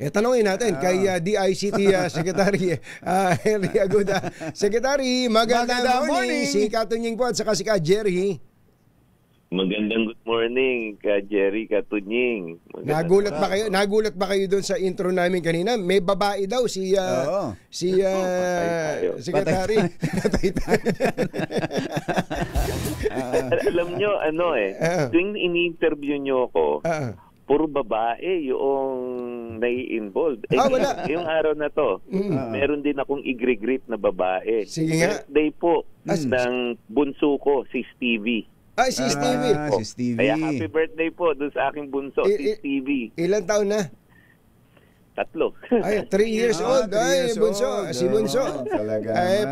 Tanungin natin kay DICT Secretary Henry Aguda. Secretary, magandang morning. Si Katunying po at saka si Jerry. Magandang good morning, Ka Jerry, Ka Tunying. Nagulat ba kayo doon sa intro namin kanina? May babae daw si Secretary. Alam nyo, tuwing ini-interview nyo ako, puro babae yung nai-involved. Wala. Yung araw na to, meron din akong i-greet na babae. Sige nga. Birthday po ng bunso ko, si Stevie. Si Stevie. Si Stevie. Kaya happy birthday po doon sa aking bunso, si Stevie. Ilan taon na? 3. 3 years old. Bunso. Si bunso.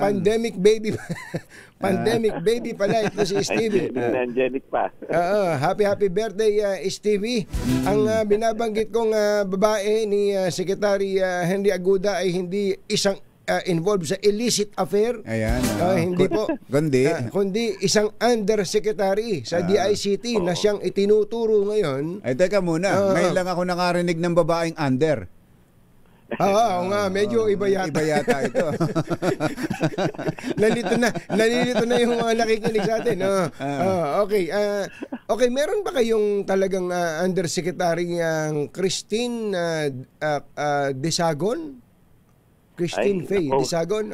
Pandemic baby. Pandemic baby pala ito si Stevie. Angelic pa. Happy birthday, Stevie. Ang binabanggit kong babae ni Secretary Henry Aguda ay hindi isang involved sa illicit affair. Ayan. Hindi po. Kundi isang undersecretary sa DICT na siyang itinuturo ngayon. Ay, teka muna. Ngayon lang ako nakarinig ng babaeng under. Oo nga, medyo iba yata. Iba yata ito. Nalilito na yung nakikinig sa atin. Okay, meron ba kayong talagang undersecretary Christine Desagon? Christine Faye Desagon?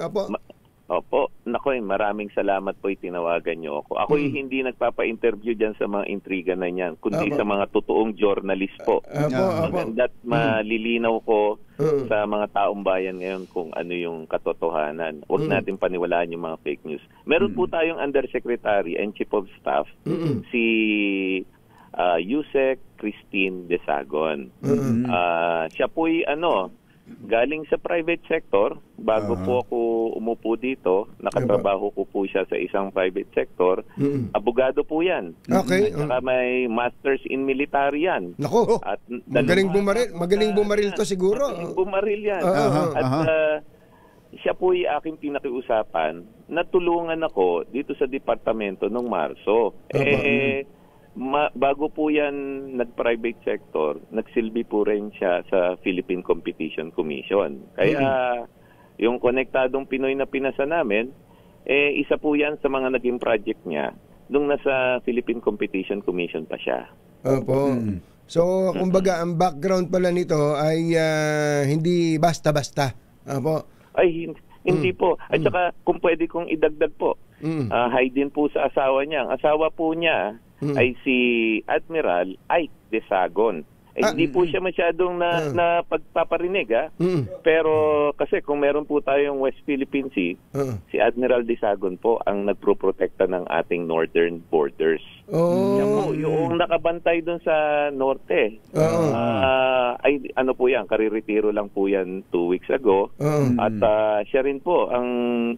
Opo. Nakoy, maraming salamat po itinawagan niyo ako. Ako'y hindi nagpapa-interview dyan sa mga intriga na yan, kundi sa mga totoong journalist po. Maganda't malilinaw ko sa mga taong bayan ngayon kung ano yung katotohanan. Huwag natin paniwalaan yung mga fake news. Meron po tayong Undersecretary and Chief of Staff, si Yusek Christine Desagon. Siya po'y galing sa private sector. Bago po ako umupo dito, nakatrabaho ko po siya sa isang private sector. Abogado po yan. Okay. At saka may masters in military yan. Nako, magaling bumaril to siguro. Magaling bumaril yan. At siya po ay aking pinakiusapan. Natulungan ako dito sa departamento noong Marso. Bago po yan nag-private sector, nagsilbi po rin siya sa Philippine Competition Commission. Kaya yung konektadong Pinoy na pinasa namin, isa po yan sa mga naging project niya nung nasa Philippine Competition Commission pa siya. Opo. So, kumbaga, ang background pala nito ay hindi basta-basta. Opo. Ay, hindi po. At saka, kung pwede kong idagdag po, hi din po sa asawa niya. Ang asawa po niya ay si Admiral Ike Desagon. Hindi po siya masyadong na pagpaparinig, pero kasi kung meron po tayong West Philippine Sea, si Admiral Desagon po ang nagproprotekta ng ating northern borders. Siya po, yung nakabantay dun sa norte. Ay po yan, kariretiro lang po yan 2 weeks ago. At siya rin po ang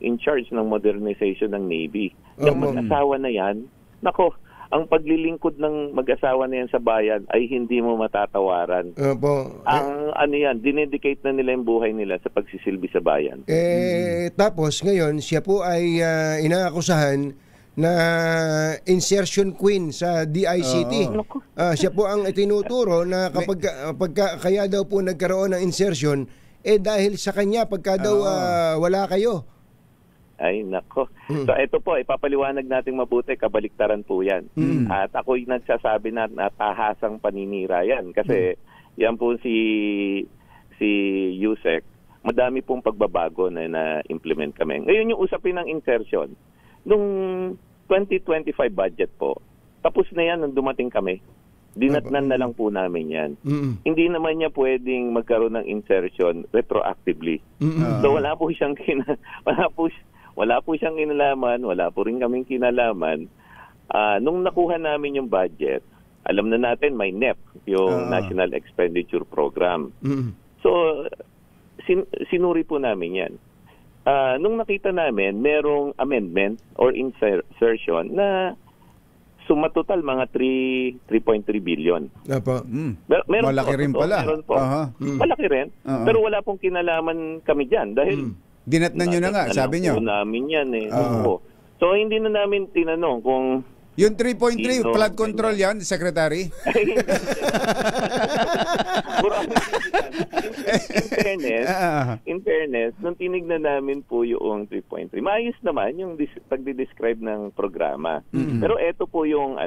in charge ng modernization ng Navy. Yung mag-asawa na yan, nako, ang paglilingkod ng mag-asawa na yan sa bayan ay hindi mo matatawaran. Ang yan, dinedicate na nila yung buhay nila sa pagsisilbi sa bayan. Tapos ngayon, siya po ay inaakusahan na insertion queen sa DICT. Siya po ang itinuturo na kapag kaya daw po nagkaroon ng insertion, dahil sa kanya, pagka daw wala kayo. Ay, nako. So, ito po, ipapaliwanag natin mabuti, kabaliktaran po yan. At ako'y nagsasabi na tahasang paninira yan. Kasi, yan po si Yusek, madami pong pagbabago na na-implement kami. Ngayon yung usapin ng insertion. Nung 2025 budget po, tapos na yan nung dumating kami. Dinatnan na lang po namin yan. Hindi naman niya pwedeng magkaroon ng insertion retroactively. So, wala po siyang kinalaman, wala po rin kaming kinalaman. Nung nakuha namin yung budget, alam na natin may NEP, yung National Expenditure Program. So, sinuri po namin yan. Nung nakita namin, merong amendment or insertion na sumatotal mga 3.3 billion. Malaki rin pala. Malaki rin. Pero wala pong kinalaman kami dyan dahil dinatnan nyo na nga, sabi nyo. Namin yan So, hindi na namin tinanong kung yung 3.3, flood control yan, Secretary? in fairness, nung tinignan namin po yung 3.3, maayos naman yung pagdi-describe ng programa. Pero ito po yung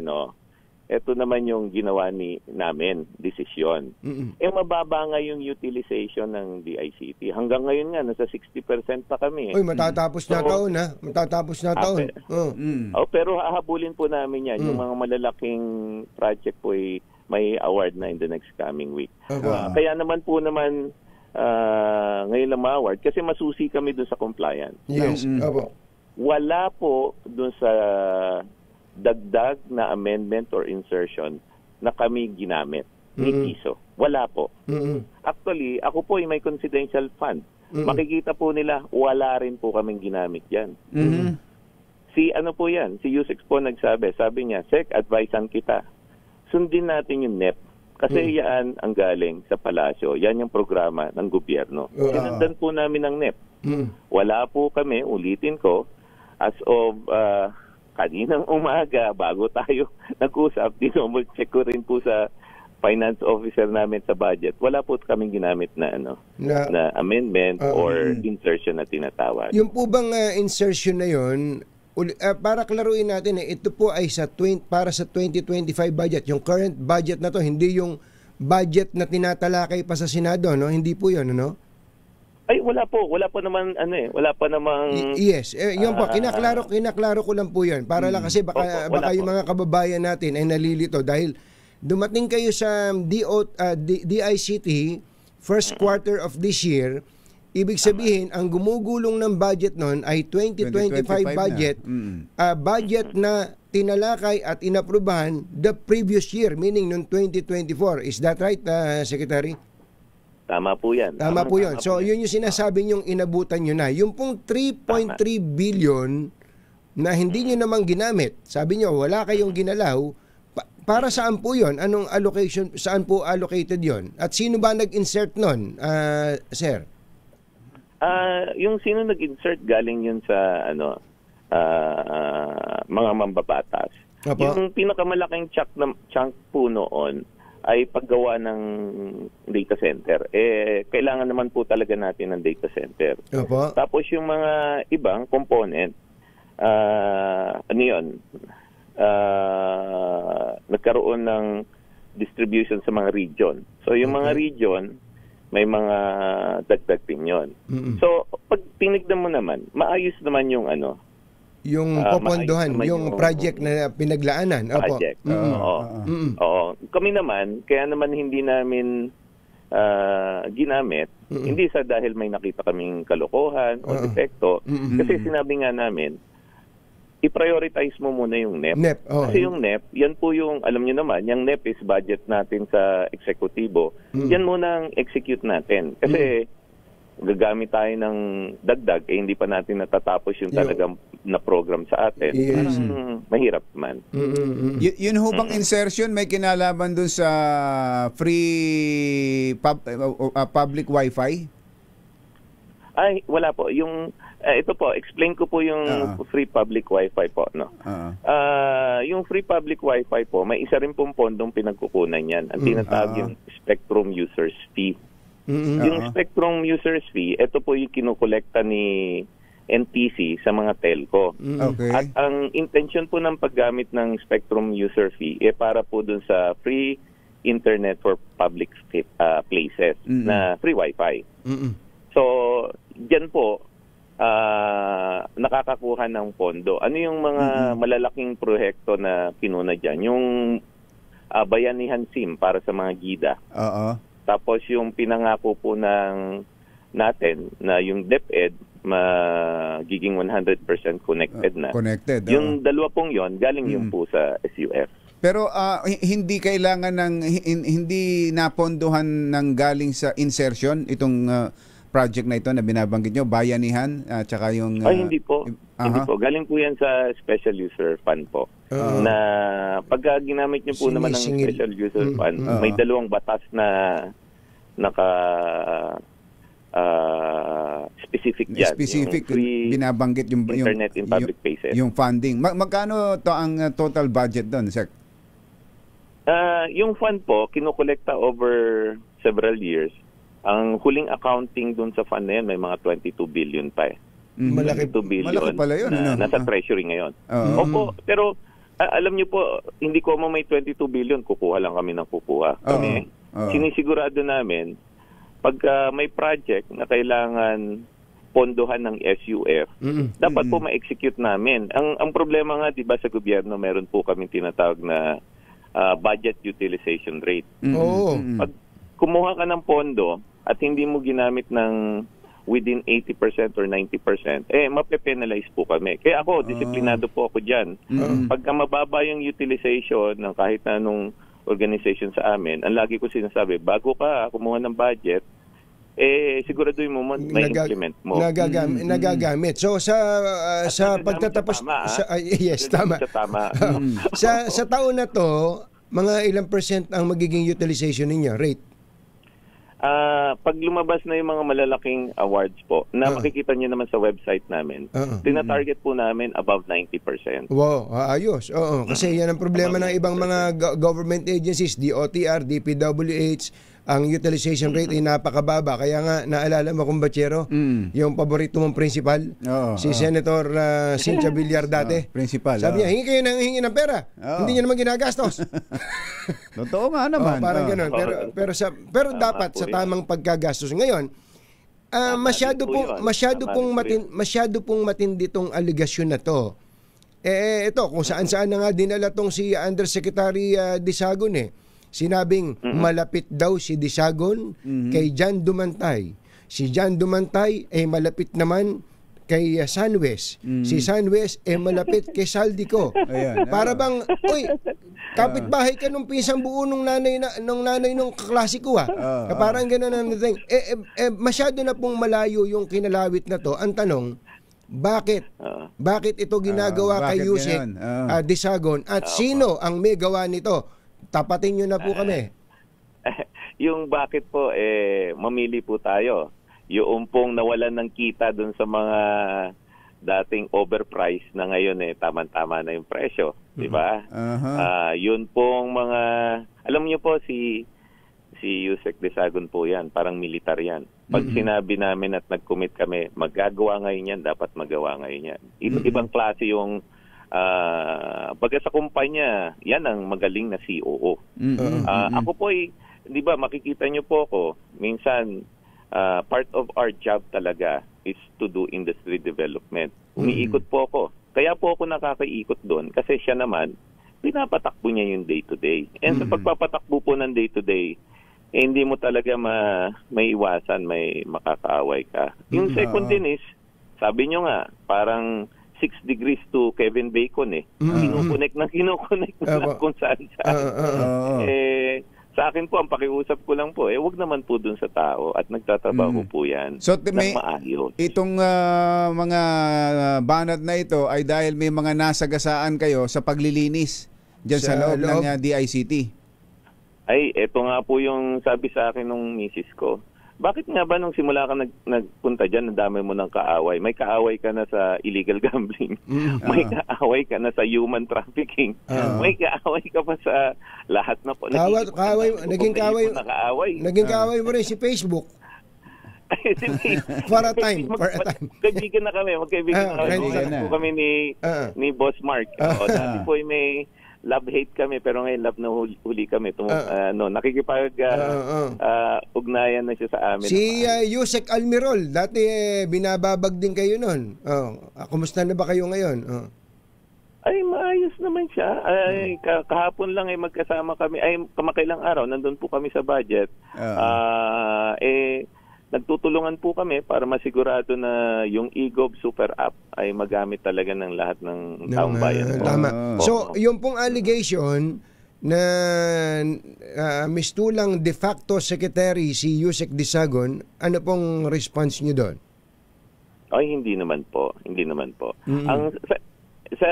ito naman yung ginawa namin, desisyon. Mababa nga yung utilization ng DICT. Hanggang ngayon nga, nasa 60% pa kami. Uy, matatapos na taon, ha? Matatapos na taon. Pero hahabulin po namin yan. Yung mga malalaking project po may award na in the next coming week. Kaya naman ngayon lang ma-award kasi masusi kami dun sa compliance. Yes, wala po dun sa dagdag na amendment or insertion na kami ginamit ni piso. Wala po. Actually, ako po ay may confidential fund. Makikita po nila, wala rin po kaming ginamit yan. Si Yusek po nagsabi, sabi niya, Sek, advisean kita. Sundin natin yung NEP. Kasi yan ang galing sa palasyo. Yan yung programa ng gobyerno. Sinundan po namin ang NEP. Wala po kami, ulitin ko, as of kaninang umaga, bago tayo nag-usap, check ko rin po sa finance officer namin sa budget. Wala po kaming ginamit na amendment or insertion na tinatawag. Yung po bang insertion na yun, para klaruin natin, ito po ay para sa 2025 budget. Yung current budget na to, hindi yung budget na tinatalakay pa sa Senado, no? Hindi po yun, no? Ay, wala po naman wala pa namang yes, yun po, kinaklaro ko lang po 'yan. Para lang kasi baka yung mga kababayan natin ay nalilito dahil dumating kayo sa DICT first quarter of this year. Ibig sabihin, ang gumugulong ng budget noon ay 2025 budget, budget na tinalakay at inaprubahan the previous year, meaning noong 2024. Is that right, Secretary? Tama po yan. Tama po yun. So, yun yung sinasabi nyong inabutan nyo na. Yung pong 3.3 billion na hindi nyo namang ginamit, sabi nyo, wala kayong ginalaw, para saan po yun? Anong allocation, saan po allocated yun? At sino ba nag-insert nun, sir? Yung sino nag-insert, galing yun sa mga mambabatas. Opo. Yung pinakamalaking chunk po noon, ay paggawa ng data center. Kailangan naman po talaga natin ng data center. Opo. Tapos yung mga ibang component, nagkaroon ng distribution sa mga region. So yung mga region, may mga dagdag din yun. So pag tinignan mo naman, maayos naman yung popondohan, yung project na pinaglaanan. Project. Oo. Kami naman, kaya naman hindi namin ginamit, hindi sa dahil may nakita kaming kalokohan o defekto, kasi sinabi nga namin, i-prioritize mo muna yung NEP. Kasi yung NEP, yan po yung, alam nyo naman, yung NEP is budget natin sa eksekutibo. Yan muna ang execute natin. Kasi gagamit tayo ng dagdag, hindi pa natin natatapos yung talagang na program sa atin. Yes. Mahirap man. Yun ho bang insertion may kinalaman dun sa free public wifi? Ay, wala po. Yung ito po, explain ko po yung free public wifi po, no. Yung free public wifi po, may isa rin pong pondong pinagkukunan yan. Ang tinatawag yung Spectrum Users Fee. Yung Spectrum Users Fee, ito po yung kinukolekta ni NTC sa mga telco. Okay. At ang intention po ng paggamit ng Spectrum User Fee para po dun sa free internet for public places na free wifi. So, dyan po, nakakakuha ng pondo. Ano yung mga malalaking proyekto na pinuna dyan? Yung Bayanihan SIM para sa mga gida. Tapos yung pinangako po natin na yung DepEd magiging 100% connected na. Yung dalawa pong yon galing yung po sa SUF. Pero hindi kailangan hindi napondohan ng galing sa insertion itong project na ito na binabanggit nyo, Bayanihan, tsaka yung... hindi po. Hindi po. Galing po yan sa Special User Fund po. Na pag ginamit nyo po naman ng Special User Fund, may dalawang batas na specific dyan. Specific, binabanggit yung internet in public places. Yung funding. Magkano to ang total budget doon, Sec? Yung fund po, kinukolekta over several years, ang huling accounting dun sa fund na yan, may mga 22 billion pa eh. Malaki. 22 billion Malaki pala yun, na nasa treasury ngayon. Opo, pero alam niyo po, hindi ko may 22 billion, kukuha lang kami ng kukuha. Kami, sinisigurado namin, pagka may project na kailangan pondohan ng SUF, dapat po ma-execute namin. Ang problema nga, di ba, sa gobyerno, meron po kami tinatawag na budget utilization rate. Pag kumuha ka ng pondo at hindi mo ginamit ng within 80% or 90%, mape-penalize po kami. Kaya ako, disiplinado po ako dyan. Pagka mababa yung utilization ng kahit na anong organization sa amin, ang lagi ko sinasabi, bago ka kumuha ng budget, siguraduhin mo may implement mo. Nagagamit. So sa pagtatapos yes, tama. Sa taon na to, mga ilang percent ang magiging utilization ninyo rate? Pag lumabas na yung mga malalaking awards po, na makikita nyo naman sa website namin, tina-target po namin above 90%. Wow, ayos. Oo, kasi yan ang problema ng ibang mga government agencies, DOTR, DPWH, ang utilization rate ay napakababa. Kaya nga, naalala mo, kumbachero, yung paborito mong principal, si Senator Cynthia Villar dati. Principal. Sabi niya, hingi ng pera. Hindi niya naman ginagastos. Totoo nga naman. Parang ganun. Pero dapat sa tamang pagkagastos. Ngayon, masyado pong matindi tong aligasyon na to. Ito, kung saan-saan na nga dinala tong si Undersecretary Disagon Sinabing malapit daw si Disagon kay John Dumantay. Si John Dumantay ay malapit naman kay Sanwes. Si Sanwes ay malapit kay Saldico. Para bang, kapitbahay ka nung pisang buo nung nanay nung kaklasiko parang gano'n ang thing. Masyado na pong malayo yung kinalawit na to. Ang tanong, bakit ito ginagawa kay Yusek Disagon at sino ang may gawa nito? Tapatin nyo na po kami. Yung bakit po, mamili po tayo. Yung pong nawalan ng kita dun sa mga dating overpriced na ngayon tama-tama na yung presyo. Diba? Yun pong mga, alam nyo po si Yusek Disagon po yan, parang militar yan. Pag sinabi namin at nag-commit kami, magagawa ngayon yan, dapat magawa ngayon yan. Ibang klase yung pagka sa kumpanya, yan ang magaling na COO. Ako po di ba, makikita nyo po ako, minsan, part of our job talaga is to do industry development. Umiikot po ako. Kaya po ako nakakaikot doon kasi siya naman, pinapatakbo niya yung day-to-day. And sa pagpapatakbo po ng day-to-day, hindi mo talaga may iwasan, may makakaaway ka. Yung second din is, sabi nyo nga, parang 6 degrees to Kevin Bacon Kinukonek na lang kung saan. Sa akin po, ang pakiusap ko lang po, wag naman po dun sa tao at nagtatrabaho po yan ng maayos. Itong mga banat na ito ay dahil may mga nasagasaan kayo sa paglilinis dyan sa loob ng DICT. Ay, eto nga po yung sabi sa akin nung misis ko. Bakit nga ba nung simula ka nagpunta dyan, ang dami mo ng kaaway? May kaaway ka na sa illegal gambling. May kaaway ka na sa human trafficking. May kaaway ka pa sa lahat na po. Naging kaaway mo rin si Facebook. For a time. Kaibigan na kami. Magkaibigan na kami ni Boss Mark. Dati po may love-hate kami, pero ngayon love na huli kami. Nakikipag-ugnayan na siya sa amin. Si Yusek Almirol, dati binababag din kayo nun. Kumusta na ba kayo ngayon? Ay, maayos naman siya. Ay, kahapon lang magkasama kami. Ay, kamakailang araw, nandun po kami sa budget. Nagtutulungan po kami para masigurado na yung eGov Super App ay magamit talaga ng lahat ng taong bayan. Tama. So, yung pong allegation na mistulang de facto secretary si Yusek Disagon, ano pong response niyo doon? Ay, hindi naman po. Ang sa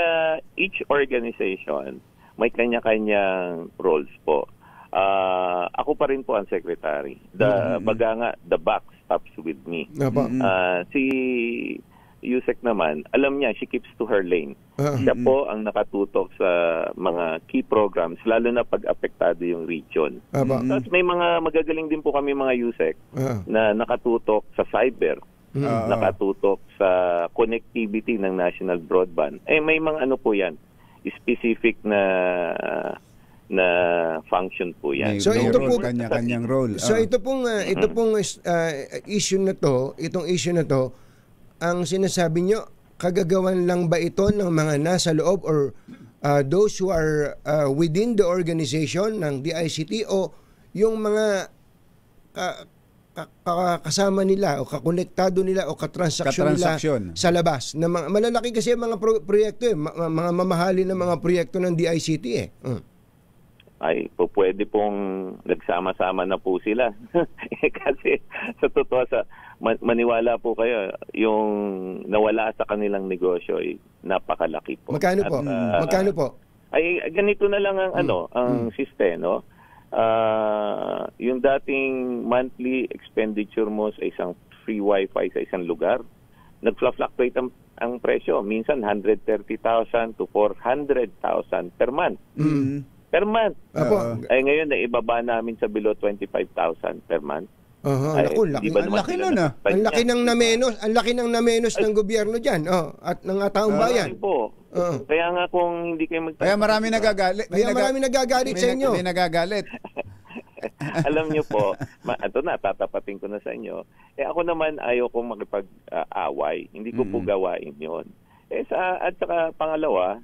each organization, may kanya-kanyang roles po. Ako pa rin po ang secretary. Baga nga, the buck stops with me. Yusek naman, alam niya, she keeps to her lane. Siya po ang nakatutok sa mga key programs, lalo na pag apektado yung region. Tapos may mga magagaling din po kami mga Yusek na nakatutok sa cyber, nakatutok sa connectivity ng national broadband. May mga ano po yan, specific na function po yan. So ito po kanya-kanyang role. So ito pong issue na to, ang sinasabi nyo, kagagawan lang ba ito ng mga nasa loob or those who are within the organization ng DICT o yung mga kasama nila o kakonektado nila o katransaksyon nila sa labas? Na malalaki kasi mga proyekto mga mamahali na mga proyekto ng DICT Ay, pwede pong nagsama-sama na po sila. Kasi sa totoo, maniwala po kayo, yung nawala sa kanilang negosyo ay napakalaki po. Magkano po? Magkano po? Ay, ganito na lang ang ang system, no? Yung dating monthly expenditure mo sa isang free wifi sa isang lugar, nag-fluctuate ang presyo. Minsan 130,000 to 400,000 per month. Per month. Ay ngayon naibaba namin sa below 25,000 per month. Laki nun Ang laki ng namenos ng gobyerno diyan, at ng taong bayan. Po. Kaya nga kung hindi kayo Kaya marami nagagalit. Marami nagagalit sa inyo. May nagagalit. Alam niyo po, ito na, tatapatin ko na sa inyo. Ako naman ayaw kong makipag-away. Hindi ko po gawain yon. At saka pangalawa,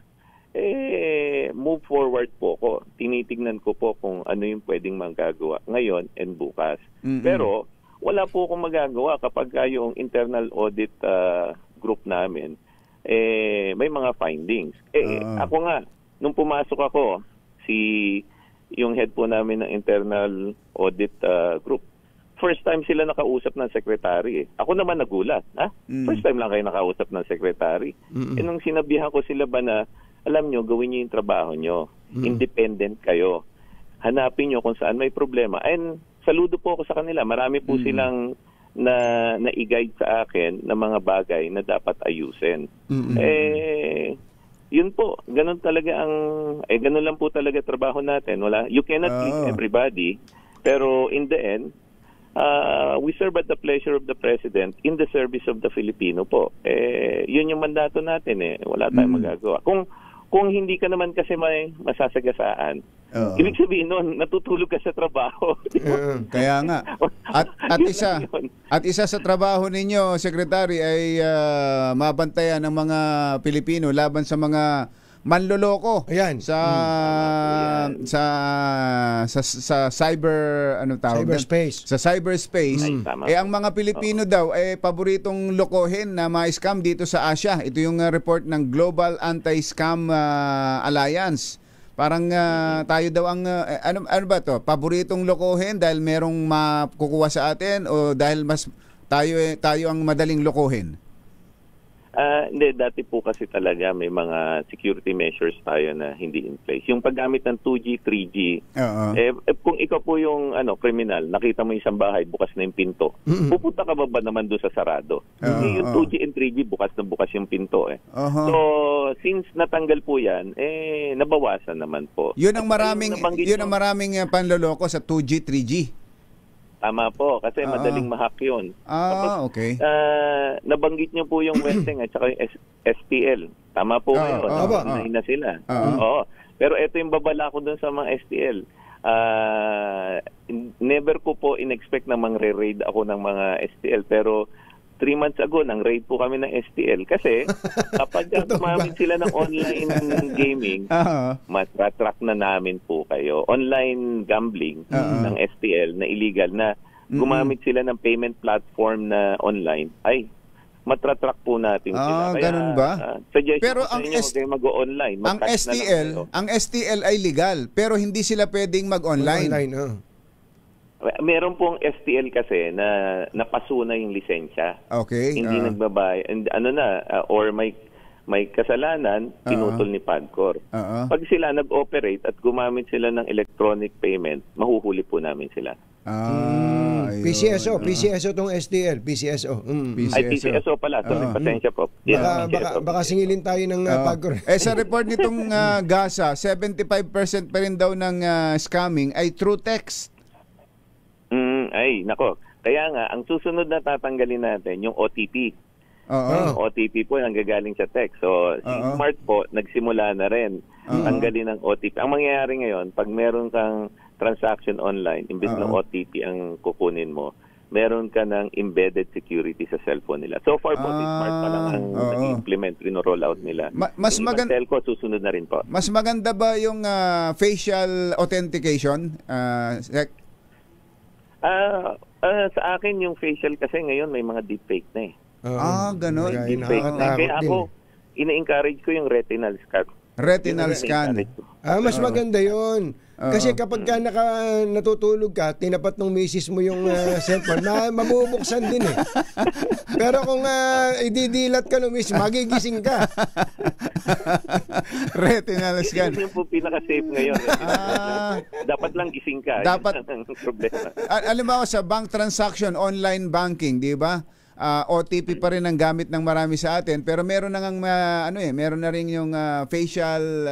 move forward po ko. Tinitignan ko po kung ano yung pwedeng magagawa ngayon and bukas. Pero wala po akong magagawa kapag yung internal audit group namin may mga findings. Ako nga, nung pumasok ako, yung head po namin ng internal audit group, first time sila nakausap ng secretary. Ako naman nagulat. First time lang kayo nakausap ng secretary. Nung sinabihan ko sila ba na, alam nyo, gawin nyo yung trabaho nyo. Independent kayo. Hanapin nyo kung saan may problema. And saludo po ako sa kanila. Marami po silang na-i-guide sa akin na mga bagay na dapat ayusin. Yun po. Ganun talaga ganun lang po talaga trabaho natin. You cannot please everybody. Pero in the end, we serve at the pleasure of the President in the service of the Filipino po. Yun yung mandato natin Wala tayong magagawa. Kung hindi ka naman kasi may masasagasaan, ibig sabihin nun, natutulog ka sa trabaho. Kaya nga. At isa sa trabaho ninyo, Secretary, ay mabantayan ng mga Pilipino laban sa mga manloloko. Ayan. Sa cyber cyberspace. Sa cyberspace. Ang mga Pilipino daw paboritong lokohin na ma-scam dito sa Asia. Ito yung report ng Global Anti-Scam Alliance. Parang tayo daw ang ano ba to? Paboritong lokohin dahil merong makukuha sa atin o dahil mas tayo ang madaling lokohin? Hindi, dati po kasi talaga may mga security measures tayo na hindi in place. Yung paggamit ng 2G, 3G, kung ikaw po yung kriminal, nakita mo isang bahay, bukas na yung pinto, pupunta ka ba naman doon sa sarado? Yung 2G and 3G, bukas na bukas yung pinto. So, since natanggal po yan, nabawasan naman po. Yun ang maraming panloloko sa 2G, 3G. Tama po, kasi madaling ma-hack yun. Okay. Nabanggit niyo po yung Westeng at saka yung STL. Tama po kayo. Nahin na sila. Pero ito yung babala ko dun sa mga STL. Never ko po in-expect na mangre-raid ako ng mga STL. Pero 3 months ago, nang raid po kami ng STL. Kasi kapag gumamit sila ng online gaming, matratrack na namin po kayo. Online gambling ng STL na illegal na gumamit sila ng payment platform na online, ay matratrack po natin sila. Kaya, ganun ba? Pero ang mag-o-online. Ang STL ay legal, pero hindi sila pwedeng mag-online. Meron pong STL kasi na napasuna yung lisensya. Okay. Hindi nagbabay. And or may kasalanan, pinutol ni PAGCOR. Pag sila nag-operate at gumamit sila ng electronic payment, mahuhuli po namin sila. Ayun. PCSO tong STL, PCSO. Ay, PCSO pala. Sorry, pasensya po. Yes, Baka singilin tayo ng pagkor. Sa report nitong GASA, 75% pa rin daw ng scamming ay through text. Ay, nako. Kaya nga, ang susunod na tatanggalin natin, yung OTP. Yung OTP po nanggagaling sa text. So, si Smart po, nagsimula na rin tanggalin ng OTP. Ang mangyayari ngayon, pag meron kang transaction online, imbes na OTP ang kukunin mo, meron ka ng embedded security sa cellphone nila. So far po, si Smart pa lang ang nag-implement, rino-roll out nila. Mas maganda, telco, susunod na rin po. Mas maganda ba yung facial authentication? Sa akin, yung facial kasi ngayon may mga deepfake na eh. Ganun. Deepfake na. Kaya ako, ina-encourage ko yung retinal scan. Retinal scan. Mas maganda yun. Kasi kapag ka natutulog ka, tinapat ng misis mo yung cellphone, mabubuksan din eh. Pero kung ididilat ka ng misis, magigising ka. Retinal scan. Yun po pinaka-safe ngayon. Dapat lang gising ka. Dapat. Yun ang problema. Alam mo, sa bank transaction, online banking, di ba? OTP pa rin ang gamit ng marami sa atin, pero meron na ngang meron na rin yung facial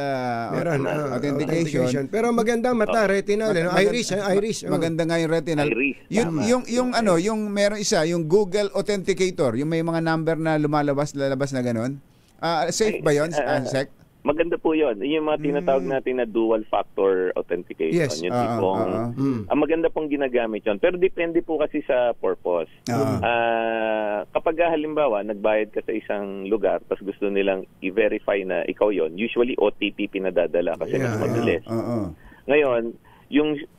authentication. Pero maganda mata retinal, iris. Maganda nga yung retinal. Yung meron isa, yung Google Authenticator, yung may mga number na lalabas na gano'n. Safe ba 'yon, Sec? Maganda po yun. Yung mga tinatawag natin na dual factor authentication. Yes. Yung tipong, ang maganda pong ginagamit yun. Pero depende po kasi sa purpose. Kapag halimbawa, nagbayad ka sa isang lugar, tapos gusto nilang i-verify na ikaw yon, usually OTP pinadadala kasi mas mabilis. Ngayon,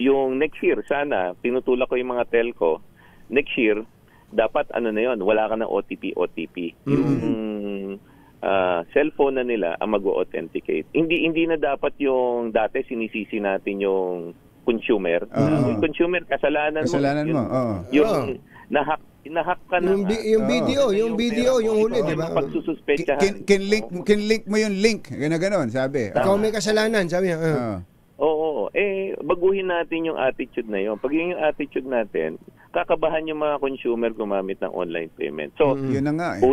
yung next year, sana, tinutulak ko yung mga telco, next year, dapat wala ka ng OTP. Yung cellphone na nila ang mag-authenticate. Hindi na dapat yung dati sinisisi natin yung consumer. Yung consumer, kasalanan mo. Yung nahack ka na. Yung video, yung huli, di ba? Pagsususpechahan. Kinlink mo yung link. Gano'n, sabi. Ikaw may kasalanan, sabi niya. Oo. Baguhin natin yung attitude na yun. Pag yung attitude natin, kakabahan yung mga consumer gumamit ng online payment. So, yun na nga eh.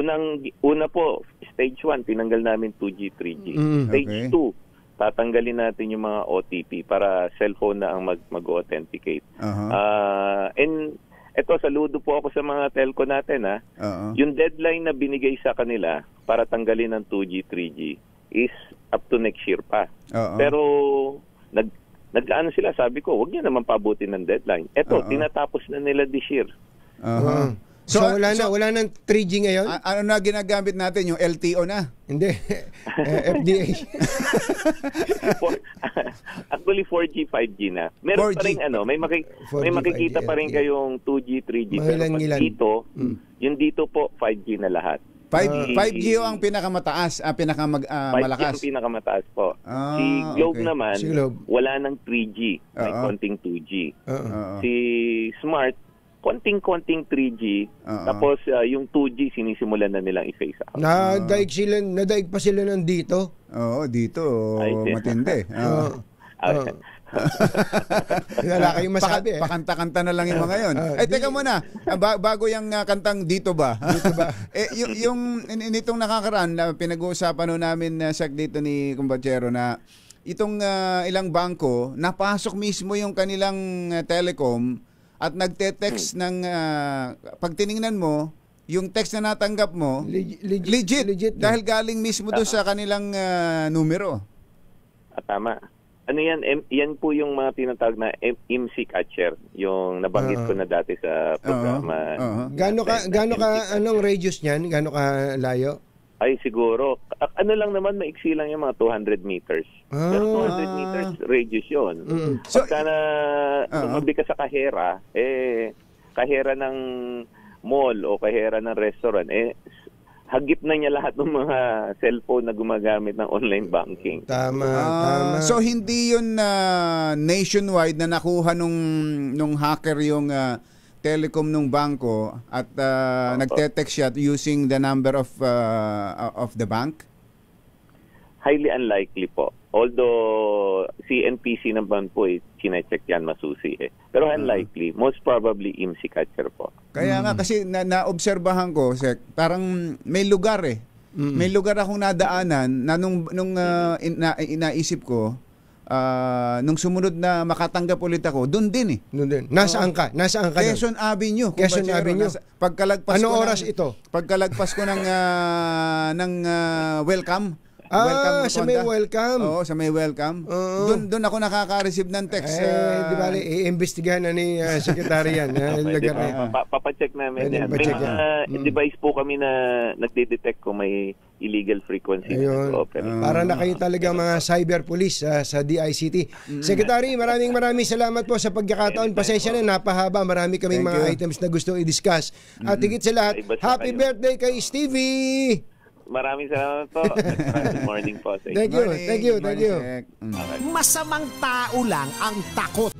Una po, stage 1, tinanggal namin 2G, 3G. Stage 2, tatanggalin natin yung mga OTP para cellphone na ang mag-authenticate. And ito, saludo po ako sa mga telco natin. Yung deadline na binigay sa kanila para tanggalin ng 2G, 3G is up to next year pa. Pero nag-ano sila, sabi ko, wag niya naman pabutin ng deadline. Ito, tinatapos na nila this year. So wala nang 3G ngayon? Ano na ginagamit natin? Yung LTO na? Hindi. FDA. Actually, 4G, 5G na. Meron 4G. Pa rin may makikita 5G, pa rin kayong 2G, 3G. Pero dito, yung dito po, 5G na lahat. 5G ang pinakamataas, malakas. 5G ang pinakamataas po. Si Globe naman, wala nang 3G, may konting 2G. Si Smart, konting 3G, tapos yung 2G sinisimulan na nilang i-phase out. Nadaig pa sila nandito? Oo, dito matindi. Wala kayong masabi. Pakanta-kanta na lang yung mga yun. Teka muna, bago yung kantang Dito Ba? yung nitong nakakaraan, pinag-uusapan namin dito ni Kumbachero na itong ilang bangko, napasok mismo yung kanilang telecom at nagte-text ng pag tiningnan mo, yung text na natanggap mo, legit dahil galing mismo doon sa kanilang numero. Tama. Ano yan? Yan po yung mga tinatawag na IMSI catcher, yung nabanggit ko na dati sa programa. Gaano ka anong radius niyan? Gaano ka layo? Ay siguro, ano lang naman, maiksi lang yung mga 200 meters. Pero 200 meters radius yun. So, pagka na tumabi ka sa kahera, kahera ng mall o kahera ng restaurant, hagip na niya lahat ng mga cellphone na gumagamit ng online banking. Tama. So hindi yun nationwide na nakuha nung hacker yung telecom nung bangko at nagte-text siya using the number of the bank? Highly unlikely po. Although CNPC naman po chinecheck yan masusi eh. Pero unlikely, most probably IMSI catcher po. Kaya nga kasi naobserbahan ko, Sek, parang may lugar eh. May lugar akong nadaanan na nung inaisip ko, nung sumunod na makatanggap ulit ako, doon din eh. Doon din. Nasaan ka? Nasaan ka? Quezon Avenue. Quezon Avenue. Pagkalagpas ano ko oras ito? Pagkalagpas ko ng welcome. Sa may welcome. Oo, sa may welcome. Doon ako nakaka-receive ng text. Di bali, i-imbestigahan na ni Secretary yan. Papacheck namin yan. May device po kami na nagde-detect kung may illegal frequency na nag-operate. Para na kayo talaga mga cyber police sa DICT. Secretary, maraming salamat po sa pagkakataon. Pasensya na, napahaba. Marami kaming mga items na gusto i-discuss. At higit sa lahat, happy birthday kay Stevie! Maraming salamat po. Good morning po. Thank you. Masamang tao lang ang takot.